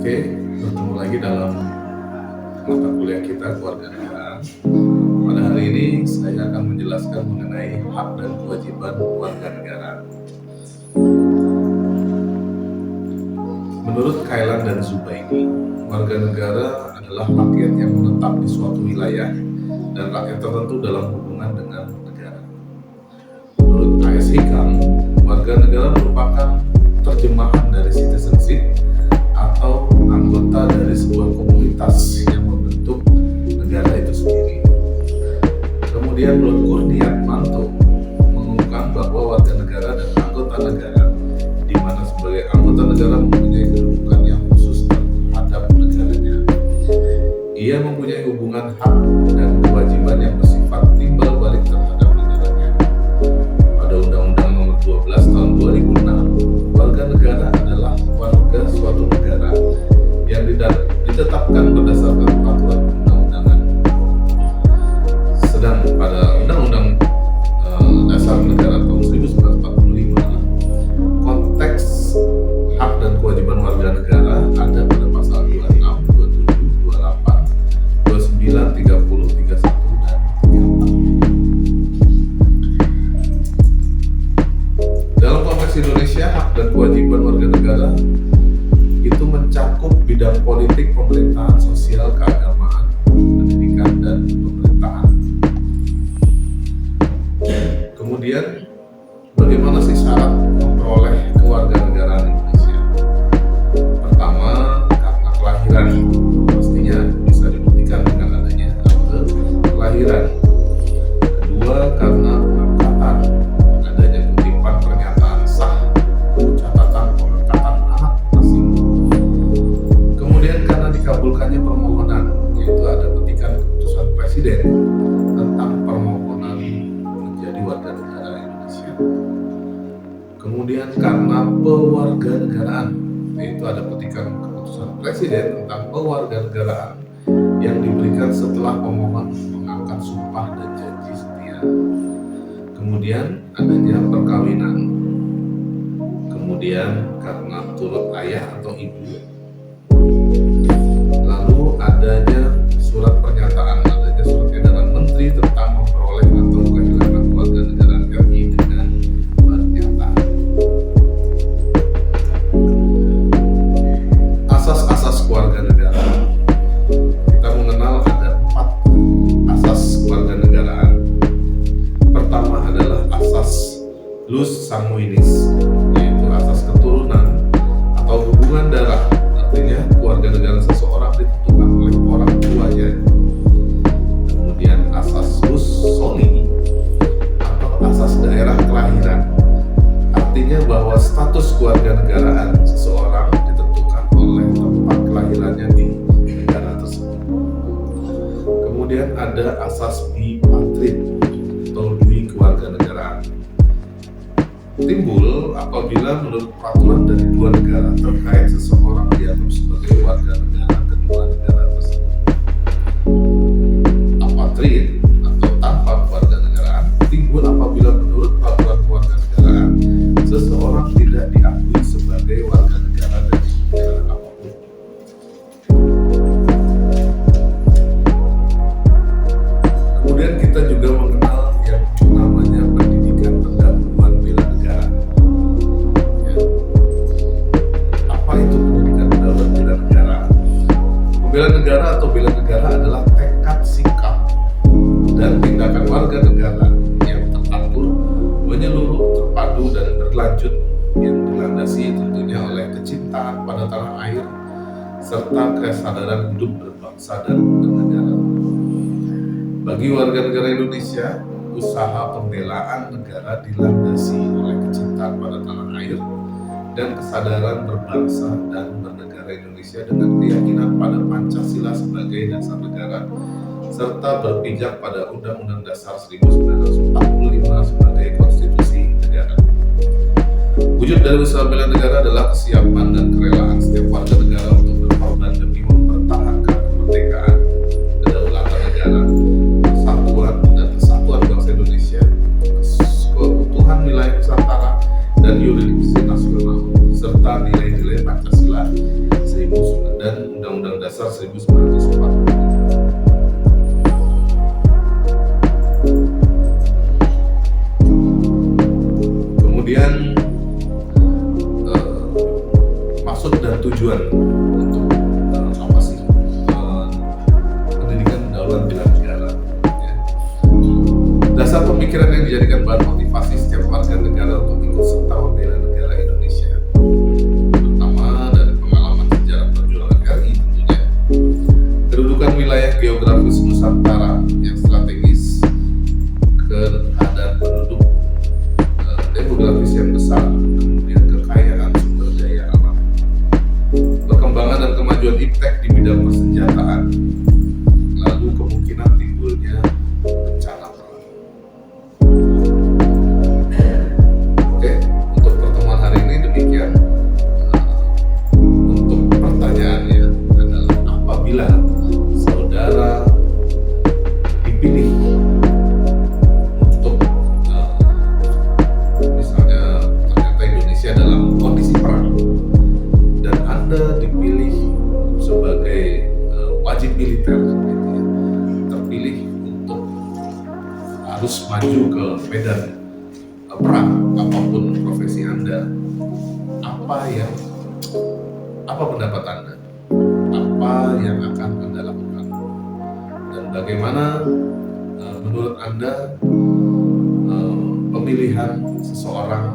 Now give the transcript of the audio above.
Oke, bertemu lagi dalam mata kuliah kita kewarganegaraan. Pada hari ini saya akan menjelaskan mengenai hak dan kewajiban warga negara. Menurut Kailan dan Zubaidi, warga negara adalah rakyat yang menetap di suatu wilayah dan rakyat tertentu dalam hubungan dengan negara. Menurut A.S. Hikam, warga negara merupakan terjemahan dari citizenship atau anggota dari sebuah komunitas yang membentuk negara itu sendiri. Kemudian menurut Kurniatmanto mengumumkan bahwa warga negara dan anggota negara, di mana sebagai anggota negara mempunyai kedudukan yang khusus terhadap negaranya. Ia mempunyai hubungan hak dan kewajiban yang bersifat timbal balik terhadap negaranya. Pada Undang-Undang Nomor 12 Tahun 2006, warga negara adalah warga suatu negara yang ditetapkan berdasarkan peraturan perundang-undangan. Sedang pada Undang-Undang Dasar Negara tahun 1945, konteks hak dan kewajiban warga negara ada pada pasal 26, 27, 28, 29, 30, 31, dan 34. Dalam konteks Indonesia, hak dan kewajiban warga negara itu mencakup bidang politik, pemerintahan, sosial, keagamaan, pendidikan, dan pemerintahan. Kemudian, bagaimana sih syarat memperoleh kewarganegaraan Indonesia? Pertama, karena kelahiran, pastinya bisa dibuktikan dengan adanya akte kelahiran. Kedua, karena pengangkatan, adanya kutipan pernyataan sah catatan pengangkatan anak asing. Kemudian karena dikabulkannya permohonan, yaitu ada petikan keputusan presiden tentang permohonan menjadi warga negara Indonesia. Kemudian karena pewarganegaraan, yaitu ada petikan keputusan presiden tentang pewarganegaraan yang diberikan setelah pemohon mengangkat sumpah dan janji setia. Kemudian adanya perkawinan. Kemudian karena turut ayah atau ibu. Lalu adanya surat pernyataan, adanya surat edaran menteri tentang memperoleh atau kehilangan kewarganegaraan RI dengan pernyataan. Asas-asas kewarganegaraan. Kita mengenal ada 4 asas kewarganegaraan. Pertama adalah asas Lus Sanguinis, yaitu asas keturunan atau hubungan darah. Artinya kewarganegaraan seseorang ditentukan oleh orang tuanya. Kemudian asas Lus Soli atau asas daerah kelahiran. Artinya bahwa status kewarganegaraan seseorang ditentukan oleh tempat kelahirannya di negara tersebut. Kemudian ada asas bipatrid atau dui kewarganegaraan. Timbul apabila menurut peraturan dari dua negara terkait seseorang dianggap sebagai warga negara kedua negara tersebut. Apatrid atau tanpa kewarganegaraan timbul apabila menurut peraturan kewarganegaraan seseorang tidak diakui sebagai warga negara dari negara apapun. Kemudian kita juga mengenal yang namanya pendidikan pendahuluan bela negara. Ya. Apa itu pendidikan pendahuluan bela negara? Bela negara atau bela negara adalah tekad, sikap, dan tindakan warga negara yang teratur, menyeluruh, terpadu, dan berlanjut yang dilandasi tentunya oleh kecintaan pada tanah air serta kesadaran hidup berbangsa dan bernegara. Bagi warga negara Indonesia, usaha pembelaan negara dilandasi oleh kecintaan pada tanah air dan kesadaran berbangsa dan bernegara Indonesia dengan keyakinan pada Pancasila sebagai dasar negara serta berpijak pada Undang-Undang Dasar 1945 sebagai konstitusi negara. Wujud dari usaha bela negara adalah kesiapan dan kerelaan setiap warga negara untuk berkorban demi mempertahankan kemerdekaan, kedaulatan negara, persatuan dan kesatuan bangsa Indonesia, keutuhan wilayah Nusantara dan yuridiksi nasional, serta nilai-nilai Pancasila 1945. Dasar 1945. Kemudian maksud dan tujuan untuk apa sih pendidikan pendahuluan bela negara, ya. Dasar pemikiran yang dijadikan bahan motivasi setiap warga negara untuk ikut serta membela negara Indonesia, terutama dari pengalaman sejarah perjuangan RI tentunya. Kedudukan wilayah geografis Nusantara yang strategis, keadaan penduduk demografis yang besar, kemudian kekayaan sumber daya alam, perkembangan dan kemajuan iptek di bidang persenjataan, lalu kemungkinan timbulnya bencana perang. Oke, untuk pertemuan hari ini demikian. Untuk pertanyaannya adalah, apabila saudara dipilih untuk misalnya ternyata Indonesia dalam kondisi perang dan Anda dipilih sebagai wajib militer, gitu ya, terpilih untuk harus maju ke medan perang, apapun profesi Anda, apa pendapat Anda? Apa yang akan Anda lakukan? Dan bagaimana menurut Anda pemilihan seseorang